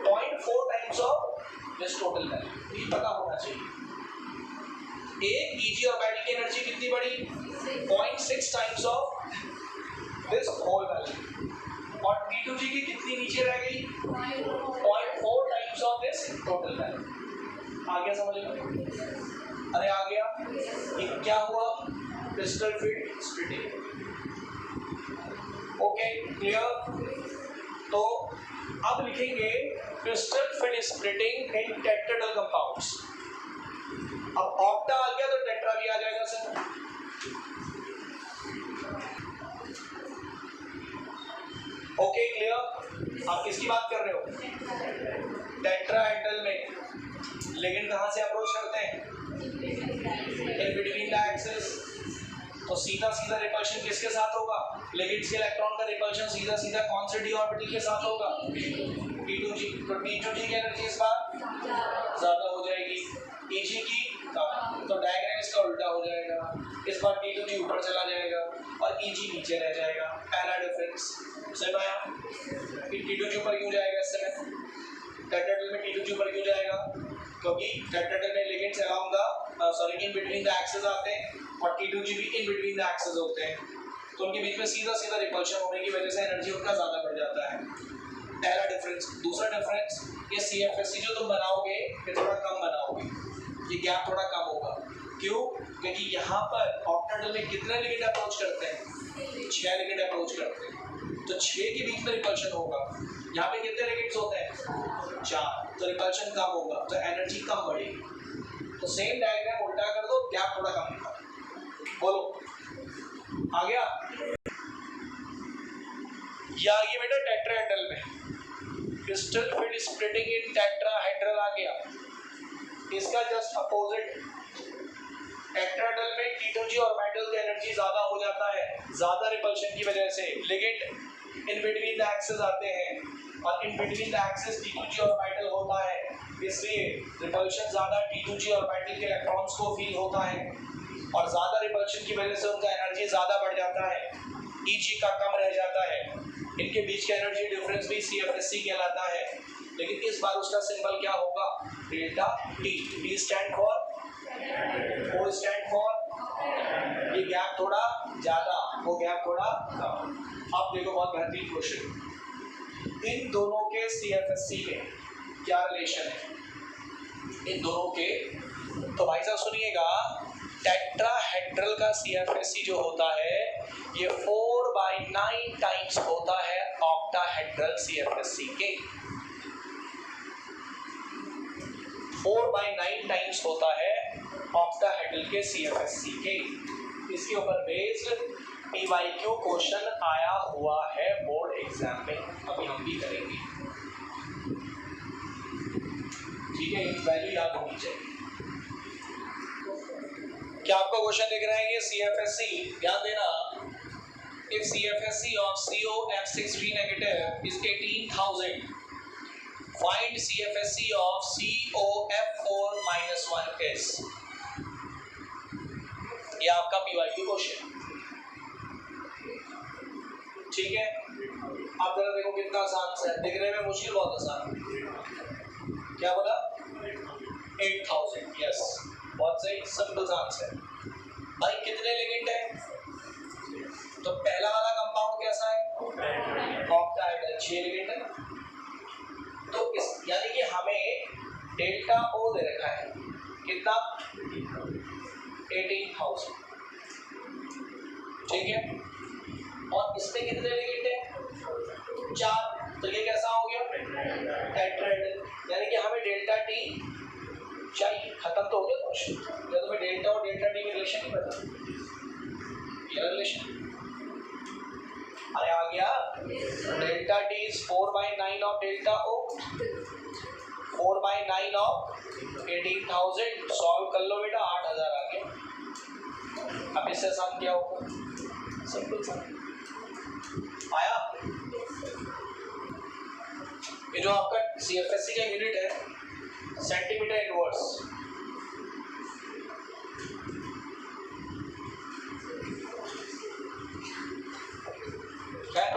0.4 times of this total value. ये पता होना चाहिए। एक Eg ऑर्बिटल की एनर्जी कितनी बढ़ी? 0.6 times of this whole value, और T2G की कितनी नीचे रह गई? 0.4 times of this total value. आ गया समझ में? अरे आ गया। ये क्या हुआ? Crystal field splitting. Okay clear? तो अब लिखेंगे crystal field splitting in tetrahedral compounds. अब ऑक्टा आ गया तो टेट्रा भी आ जाएगा सर। Okay clear? आप किसकी बात कर रहे हो? टेट्राहेड्रल में लिगेंड कहां से अप्रोच करते हैं? इन बिटवीन द एक्सिस। तो सीधा सीधा रिपल्शन किसके साथ होगा? लिगेंड्स के इलेक्ट्रॉन का रिपल्शन सीधा सीधा कौन से डी ऑर्बिटल के साथ होगा? T2G। तो T2G की एनर्जी इस बार ज्यादा हो जाएगी, Eg की कम। तो डायग्राम इसका उल्टा हो जाएगा, इस बार T2G ऊपर चला जाएगा और Eg नीचे रह जाएगा। पहला डिफरेंस समझ आया? T2G ऊपर क्यों जाएगा इस समय? टेट्राहेड्रल में T2G ऊपर क्यों जाएगा? क्योंकि टेट्राहेड्रल में ligands around the in between the axis आते हैं और T2G भी इन बिटवीन द एक्सिस होते हैं, तो उनके बीच में सीधा सीधा रिपल्शन होने की वजह से एनर्जी उनका ज्यादा बढ़ जाता है। पहला डिफरेंस। दूसरा डिफरेंस, ये CFSC जो तुम बनाओगे ये थोड़ा कम बनाओगे, ये गैप थोड़ा कम होगा। क्यों? क्योंकि यहाँ पर ऑक्टाहेड्रल में कितने लिगेंड अप्रोच करते हैं? 6 लिगेंड अप्रोच करते हैं, तो 6 के बीच में रिपल्शन होगा। यहाँ पे कितने लिगेंड्स होते हैं? 4, तो रिपल्शन कम होगा, तो एनर्जी कम बढ़ेगी। तो सेम डायग्राम उल्टा कर दो, गैप थोड़ा कम होगा। बोलो आ गया? ये आ गया बेटा टेट्राहेड्रल में crystal field splitting in tetrahedral आ गया। इसका जस्ट अपोजिट, टेट्राहेड्रल में T2G ऑर्बिटल की एनर्जी ज्यादा हो जाता है, ज्यादा रिपल्शन की वजह से ligand in between the axis आते हैं और इन between the axis T2G orbital होता है, इसलिए रिपल्शन ज्यादा T2G ऑर्बिटल के इलेक्ट्रॉन्स को फील होता है और ज्यादा रिपल्शन की वजह से उनका एनर्जी ज्यादा बढ़ जाता है, Eg का कम रह जाता है। इनके बीच का एनर्जी डिफरेंस भी CFSC कहलाता है, लेकिन इस बार उसका सिंबल क्या होगा? Delta T। D stand for, O stand for, ये गैप थोड़ा ज्यादा, वो गैप थोड़ा कम। अब देखो बहुत बेहतरीन क्वेश्चन, इन दोनों के CFSC में क्या रिलेशन है? इन दोनों के, तो भाई साहब सुनिएगा, टेट्राहेड्रल का CFSC जो होता है ये 4/9 टाइम्स होता है ऑक्टाहेड्रल CFSC के। 4/9 टाइम्स होता है ऑक्टाहेड्रल के CFSC के। इसके ऊपर बेस्ड PYQ क्वेश्चन आया हुआ है बोर्ड एग्जाम में, अभी हम भी करेंगे। ठीक है, एक वैल्यू याद होनी चाहिए। क्या आपको क्वेश्चन दिख रहा है? ये CFSC, ध्यान देना, if CFSC of COF63 negative is 18,000, Find CFSC of COF4 minus 1 is, ये आपका PYQ क्वेश्चन, ठीक है। आप जरा देखो कितना आसान है, दिखने में मुश्किल बहुत आसान। क्या बोला? 8000, यस, बहुत सही, सिंपल आंसर। भाई कितने लिगेंड है? तो पहला वाला कंपाउंड कैसा है? ऑक्टाहेड्रल, 6 लिगेंड है। तो इस यानी कि हमें डेल्टा ओ दे रखा है कितना? 18,000, ठीक है। और इसमें कितने लिगेंड है? 4। तो ये कैसा हो गया? टेट्राहेड्रल, यानी कि हमें डेल्टा टी चाहिए। खत्म तो हो गया क्वेश्चन। या तुम्हें डेल्टा और डेल्टा टी की रिलेशन नहीं पता? ये रिलेशन अरे आ गया। Delta T is 4/9 of delta O, 4/9 of 18,000। Solve कर लो बेटा, 8,000 आ गया। अब इससे सम क्या होगा? सिंपल सा आया। ये जो आपका CFSC का यूनिट है सेंटीमीटर इनवर्स, क्या है?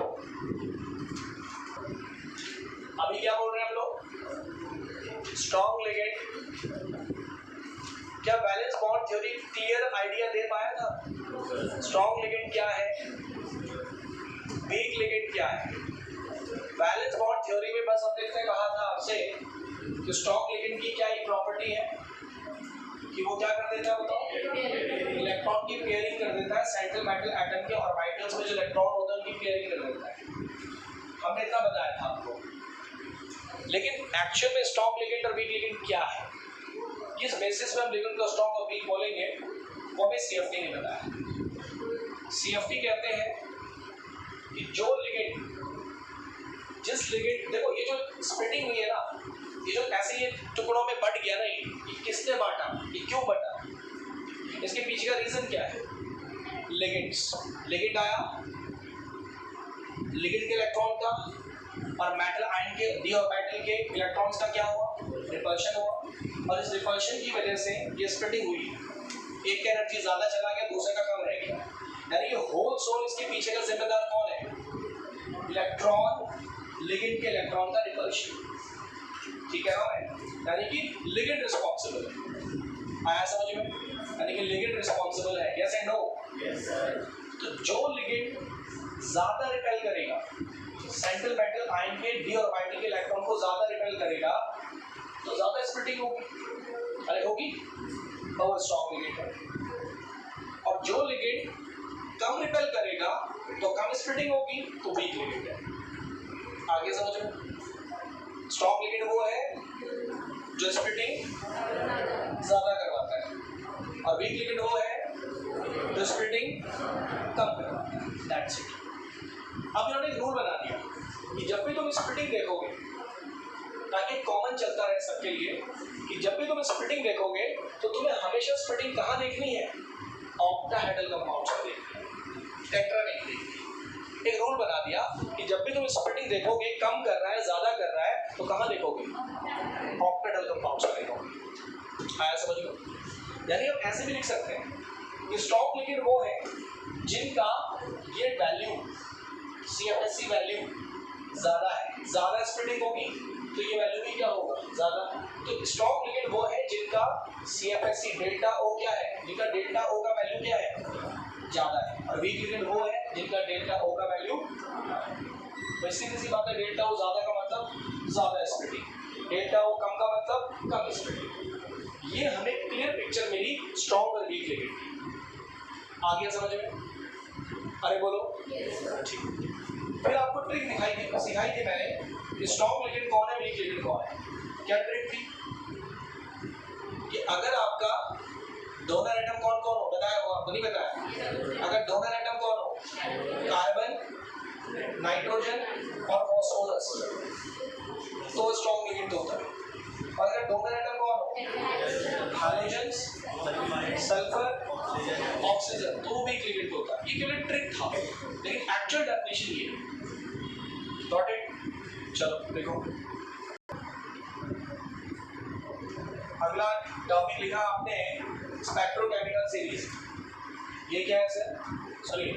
अभी क्या बोल रहे हैं हम लोग? Strong ligand. क्या valence bond theory clear idea दे पाया था? स्ट्रॉन्ग लिगेंड क्या है, वीक लिगेंड क्या है? बैलेंस बॉन्ड थ्योरी में बस हमने इतना कहा था आपसे कि स्ट्रॉन्ग लिगेंड की क्या एक प्रॉपर्टी है कि वो क्या कर देता है बताओ? इलेक्ट्रॉन की पेयरिंग कर देता है। सेंट्रल मेटल एटम के ऑर्बिटल्स में जो इलेक्ट्रॉन होता है उनकी पेयरिंग कर देता है। हमने इतना बताया था आपको। लेकिन एक्चुअल में स्ट्रॉन्ग लिगेंड और वीक लिगेंड क्या है, किस बेसिस पे हम लिगेंड को स्ट्रॉन्ग और वीक बोलेंगे, वो हमें CFT ने बताया। CFT कहते हैं कि जो लिगेंड, जिस लिगेंड, देखो ये जो स्प्लिटिंग हुई है ना, ये जो ऐसे ये टुकड़ों में बट गया ना, ये किसने बांटा, ये क्यों बटा, इसके पीछे का रीजन क्या है? लिगेंड्स, लिगेंड आया, लिगेंड के इलेक्ट्रॉन का और मेटल आयन के डी ऑर्बिटल के इलेक्ट्रॉन्स का क्या हुआ? रिपल्शन हुआ। और इस रिपल्शन की वजह से ये स्प्लिटिंग हुई, एक का एनर्जी ज्यादा चला गया, दूसरे का कम रह गया। यानी कि होल सोल इसके पीछे का जिम्मेदार कौन है? इलेक्ट्रॉन, लिगेंड के इलेक्ट्रॉन का रिपल्शन, ठीक है ना? यानी कि लिगेंड रिस्पॉन्सिबल है। आया समझ में? यानी कि लिगेंड रिस्पॉन्सिबल है, yes and no? Yes sir. तो जो लिगेंड ज्यादा रिपेल करेगा, सेंट्रल मेटल आयन के डी ऑर्बिटल के इलेक्ट्रॉन को ज्यादा रिपेल करेगा, तो ज्यादा स्प्लिटिंग होगी। अरे होगी, तो वो स्ट्रॉन्ग लिगेंड है। और जो लिगेंड कम रिपेल करेगा तो कम स्प्लिटिंग होगी, तो वीक लिगेंड है। आगे समझ में? स्ट्रॉन्ग लिगेंड वो है जो स्प्लिटिंग ज्यादा करवाता है, और वीक लिगेंड वो है जो स्प्लिटिंग कम करवाता है। That's it. अब इन्होंने एक रूल बना दिया कि जब भी तुम स्प्लिटिंग देखोगे, ताकि कॉमन चलता रहे सबके लिए, कि जब भी तुम स्प्लिटिंग देखोगे तो तुम्हें हमेशा स्प्लिटिंग कहाँ देखनी है? ऑक्टाहेड्रल कंपाउंड से देखनी है, टेट्रा नहीं देखनी। एक रूल बना दिया कि जब भी तुम स्प्लिटिंग देखोगे, कम कर रहा है ज्यादा कर रहा है, तो कहाँ देखोगे? ऑक्टाहेड्रल कंपाउंड से देखोगे। आया समझ लो? यानी हम ऐसे भी लिख सकते हैं कि स्ट्रॉन्ग लिगेंड वो है जिनका ये वैल्यू, CFSC वैल्यू ज्यादा है, ज्यादा स्प्लिटिंग होगी तो ये वैल्यू भी क्या होगा? ज्यादा। तो स्ट्रॉन्ग लिगेंड वो है जिनका CFSC डेल्टा O क्या है, जिनका डेल्टा O का वैल्यू क्या है? ज्यादा है। और वीक लिगेंड वो है जिनका डेल्टा O का वैल्यू, वैसी किसी बात है, डेल्टा O ज्यादा का मतलब ज्यादा स्प्लिटिंग, डेल्टा O कम का मतलब कम स्प्लिटिंग। ये हमें क्लियर पिक्चर मिली स्ट्रॉन्ग और वीक लिगेंड की। आ गया समझ में? अरे बोलो। ठीक। फिर आपको ट्रिक सिखाई थी मैंने कि स्ट्रॉन्ग लिगेंड कौन है, वीक लिगेंड कौन है। क्या ट्रिक थी? कि अगर आपका डोनर एटम कौन कौन हो, बताया हो आपको? नहीं बताया? अगर डोनर एटम कौन हो? कार्बन, नाइट्रोजन और फॉस्फोरस, तो स्ट्रॉन्ग लिगेंड होता है। और अगर डोनर एटम कौन हो? हाइड्रोजन्स, सल्फर, ऑक्सीजन, तो वीक लिगेंड होता है। ये केवल ट्रिक था, लेकिन एक्चुअल डेफिनेशन ये है। Got it? चलो देखो, अगला टॉपिक लिखा आपने स्पेक्ट्रोकेमिकल सीरीज। ये क्या है सर? सुनिए,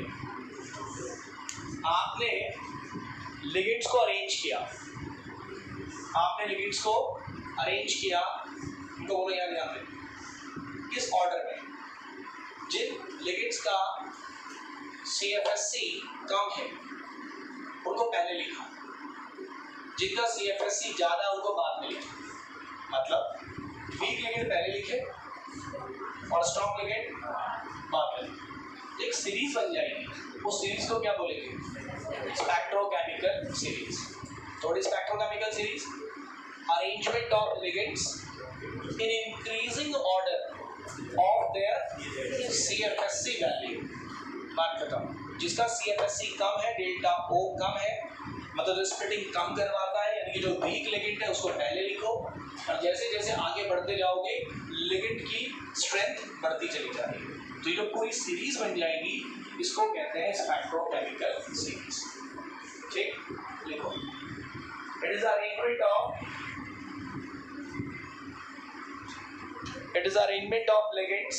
आपने लिगेंड्स को अरेंज किया, आपने लिगेंड्स को अरेंज किया, इनको बोलो यार ध्यान दें, किस ऑर्डर में? जिन लिगेंड्स का CFSC कम है उनको पहले लिखा, जिनका CFSC ज्यादा उनको बाद में लिखा। मतलब वीक लिगेंड पहले लिखे और स्ट्रॉन्ग लिगेंड बाद में लिखे। एक सीरीज बन जाएगी, उस सीरीज को क्या बोलेंगे? Spectrochemical series. थोड़ी spectrochemical series, arrangement of ligands in increasing order of their CFSC value. बात खत्म। जिसका CFSC कम है, डेल्टा O कम है, मतलब स्प्लिटिंग कम करवाता है, यानी कि जो वीक लिगेंड है उसको पहले लिखो, और जैसे जैसे आगे बढ़ते जाओगे लिगेंड की स्ट्रेंथ बढ़ती चली जाएगी। तो ये जो पूरी सीरीज बन जाएगी इसको कहते हैं स्पेक्ट्रोकेमिकल सीरीज। ठीक, लिखो। It is arrangement of ligands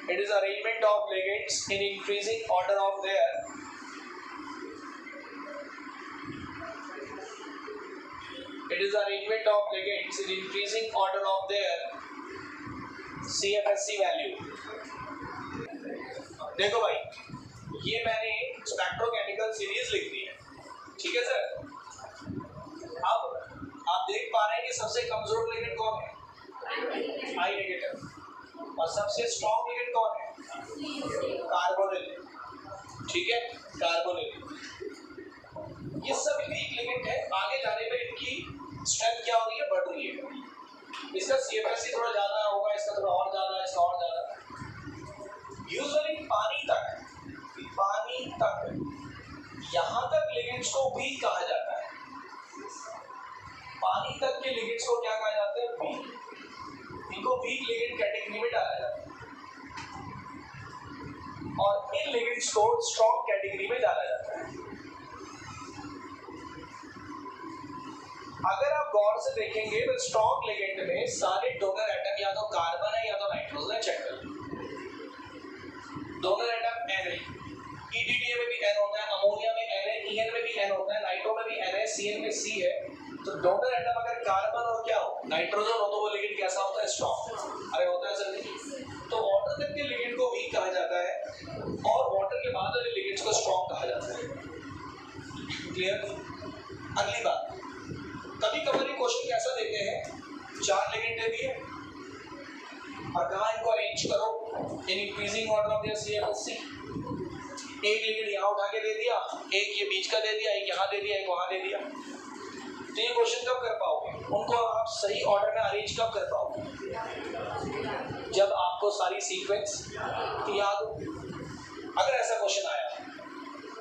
It is arrangement of ligands in increasing order of their CFSC value। देखो भाई, ये मैंने स्पेक्ट्रोकेमिकल सीरीज लिख दी है, ठीक है सर। अब आप देख पा रहे हैं कि सबसे कमजोर लिगेंड कौन है? I negative. और सबसे स्ट्रॉन्ग लिगेंड कौन है? कार्बोनिल। ठीक है, कार्बोनिल। ये सब वीक लिगेंड है, आगे जाने में इनकी स्ट्रेंथ क्या हो रही है? बढ़ रही है। इसका CFSC थोड़ा ज्यादा होगा, इसका थोड़ा और ज्यादा, इसका और ज्यादा। यूजुअली पानी तक यहां तक लिगेंड्स को वीक कहा जाता है। पानी तक के लिगेंड्स को क्या कहा जाता है? वीक। इनको वीक लिगेंड कैटेगरी में डाला जाता है और इन लिगेंड्स को स्ट्रॉन्ग कैटेगरी में डाला जाता है। अगर आप गौर से देखेंगे तो स्ट्रॉन्ग लिगेंड में सारे डोनर एटम या तो कार्बन है या तो नाइट्रोजन है। चेक कर, डोनर एटम N है, EDTA में भी N होता है, अमोनिया में N है, EN में भी N होता है, नाइट्रो में भी N है, CN में C है। तो डोनर एटम अगर कार्बन और क्या हो? नाइट्रोजन हो, तो वो लिगेंड कैसा होता है? स्ट्रॉन्ग। अरे होता है सर नहीं। तो वाटर तक के लिगेंड को वीक कहा जाता है और वाटर के बाद वाले लिगेंड्स को स्ट्रॉन्ग कहा जाता है। क्लियर? अगली बात, कभी कभार ये क्वेश्चन कैसा देते हैं, 4 लिगेंड दे दिए और कहा इनको अरेंज करो इन increasing order of their CFSC। एक लिगेंड यहाँ उठा के दे दिया, एक ये बीच का दे दिया, एक यहाँ दे दिया, एक वहां दे दिया। तो ये क्वेश्चन कब कर पाओगे? उनको आप सही ऑर्डर में अरेंज कब कर पाओगे? जब आपको सारी सीक्वेंस याद हो। अगर ऐसा क्वेश्चन आया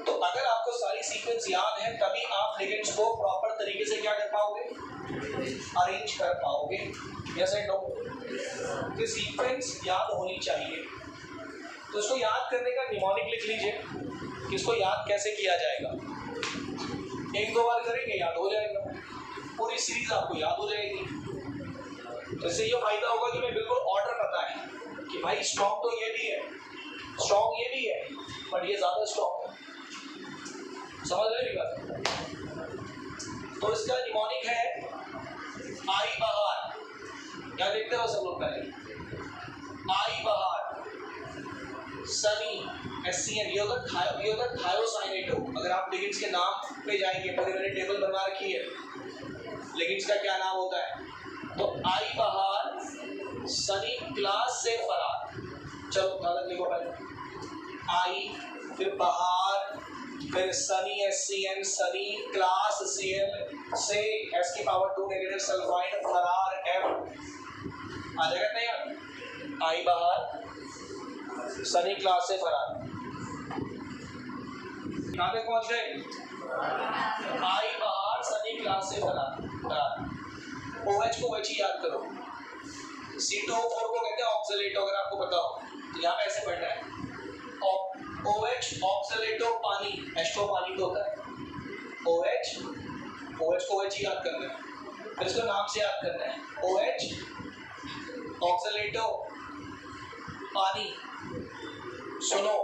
तो अगर आपको सारी सीक्वेंस याद है तभी आप लिगेंड्स को प्रॉपर तरीके से क्या कर पाओगे? अरेंज कर पाओगे। Yes and no? कि सीक्वेंस याद होनी चाहिए। तो इसको याद करने का निमोनिक लिख लीजिए कि इसको याद कैसे किया जाएगा। 1-2 बार करेंगे याद हो जाएगा, पूरी सीरीज आपको याद हो जाएगी। तो इससे ये फायदा होगा कि मैं बिल्कुल ऑर्डर पता है कि भाई स्ट्रॉन्ग तो ये भी है, स्ट्रॉन्ग ये भी है, बट ये ज्यादा स्ट्रॉन्ग है। समझ रहे बात? तो इसका निमोनिक है आई बहार। क्या देखते हो सब लोग? पहले आई बहार, सनी SCN, ये होगा थायोसाइनेटो। अगर आप लिगेंड्स के नाम पे जाएंगे, पूरी मैंने टेबल बनवा रखी है लिगेंड्स का क्या नाम होता है। तो आई बहार, सनी क्लास से फरार। चलो अलग लिखो पहले, आई, फिर बहार, फिर Sunny SCN, Sunny class CL से S⁻² नेगेटिव सल्फाइड, फरार M। आ जाएगा नहीं यार? आई बहार, सनी क्लास से फरार। कहाँ पे पहुंच गए? आई बहार, सनी क्लास से फरार। OH को OH याद करो। C2O4 को कहते हैं ऑक्सलेटो, अगर आपको पता हो तो यहाँ पे ऐसे पढ़ना है। OH ऑक्सलेटो पानी, H2O पानी तो होता है। OH OH को OH याद करना है, फिर इसको नाम से याद करना है। OH ऑक्सीलेटो पानी, सुनो,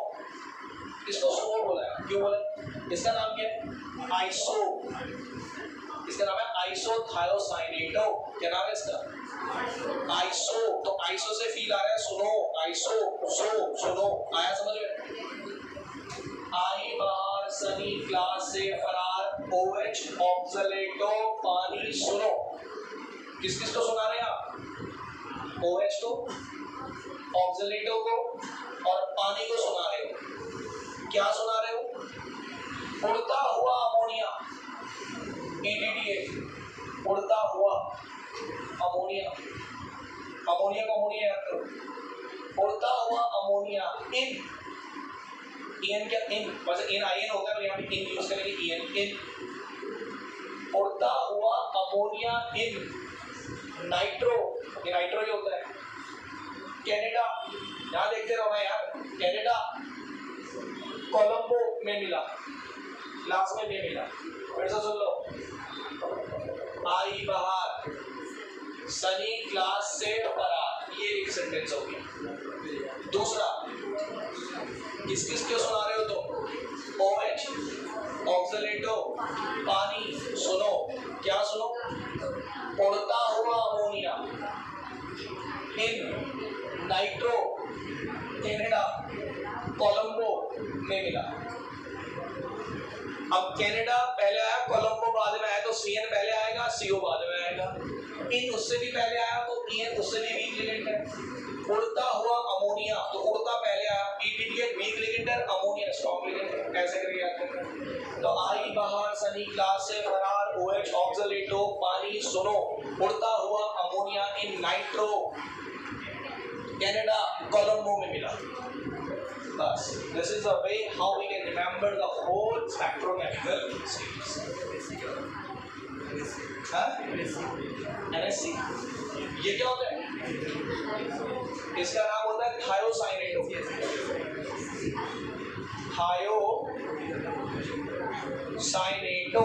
इसको सुनो बोला है, क्यों बोला? इसका नाम क्या है? आइसो, इसका नाम है आइसोथायोसाइनेटो। क्या नाम है इसका? आइसो। तो आइसो से फील आ रहा है सुनो, आइसो सुनो, आया समझ में? आई बाहर, सनी क्लास से फरार, OH ऑक्सीलेटो पानी, सुनो। किस किस को सुना रहे हैं आप? OH को, ऑक्सीलेटो को और पानी को सुना रहे हो। क्या सुना रहे हो? उड़ता हुआ अमोनिया, EDTA, उड़ता हुआ अमोनिया, अमोनिया को अमोनिया याद करो, उड़ता हुआ अमोनिया इन, इन क्या? इन, वैसे इन आईएन होता है तो यहाँ पे इन यूज करेंगे, इन, उड़ता हुआ अमोनिया इन नाइट्रो, ये नाइट्रो ही होता है, कनाडा, यहाँ देखते रहो भाई यार, कनाडा कोलंबो में मिला, लास्ट में नहीं मिला, फिर से सुन लो, आई बाहर, सनी क्लास से फरार, ये एक सेंटेंस हो गया। दूसरा, किस किस क्यों सुना रहे हो? तो OH ऑक्सीलेटो पानी, सुनो, क्या सुनो? उड़ता हुआ अमोनिया इन नाइट्रो कनाडा कोलंबो में मिला। अब कनाडा पहले आया, कोलंबो बाद में आया, तो CN पहले आएगा, CO बाद में आएगा। इन उससे भी पहले आया तो EN उससे भी वीक लिगेंड है। उड़ता हुआ अमोनिया, तो उड़ता पहले आया, EDTA वीक लिगेंड है, अमोनिया स्ट्रॉन्ग लिगेंड है, ऐसे करके याद करना। तो आई बाहर, सनी क्लास से फरार, OH ऑक्सीलेटो पानी, सुनो, उड़ता हुआ अमोनिया इन नाइट्रो कनाडा कोलंबो में मिला। बस, this is the way how we can remember the whole spectrochemical series. हाँ? NSC. ये क्या होता है? इसका नाम होता है थायोसाइनेटो। थायोसाइनेटो,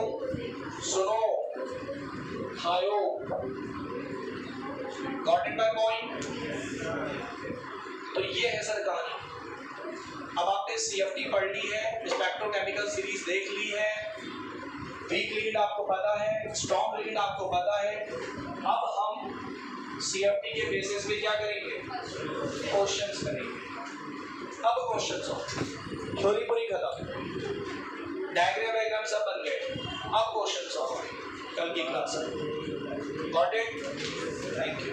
सुनो, थायो। Got it my point? तो ये है सर कहानी। अब आपने CFT पढ़ ली है, स्पेक्ट्रोकेमिकल सीरीज देख ली है, वीक लिगेंड आपको पता है, स्ट्रॉन्ग लिगेंड आपको पता है। अब हम CFT के बेसिस पे क्या करेंगे? क्वेश्चंस करेंगे। अब क्वेश्चंस हो, थ्योरी पूरी खत्म, डायग्राम सब बन गए, अब क्वेश्चंस हो कल की क्लास में। Got it? Thank you.